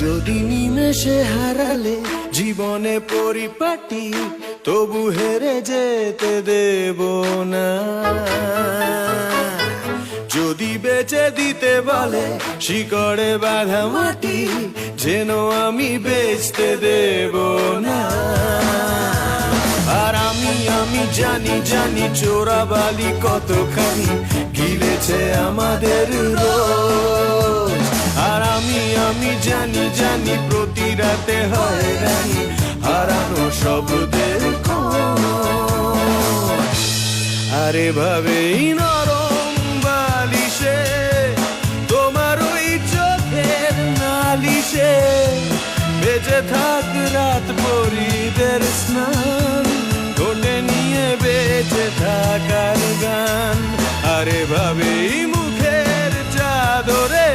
যদি নিমেষে হারালে জীবনে পরিপাটি, তবু হেরে যেতে দেব না। যদি বেচে দিতে বলে শিকড়ে বাঁধা মাটি, যেন আমি বেচতে দেব না। আর আমি জানি চোরাবালি কতখানি গিলেছে আমাদের রোজ। আর আমি জানি প্রতি রাতে হয় রানি হারানো শব্দের খোঁজ। আর এভাবেই নরম বালিশে তোমার ওই চোখের নালিশে বেঁচে থাক রাত পরিদের স্নান, ঠোঁটে নিয়ে বেঁচে থাকার গান। আর এভাবেই মুখের চাদরে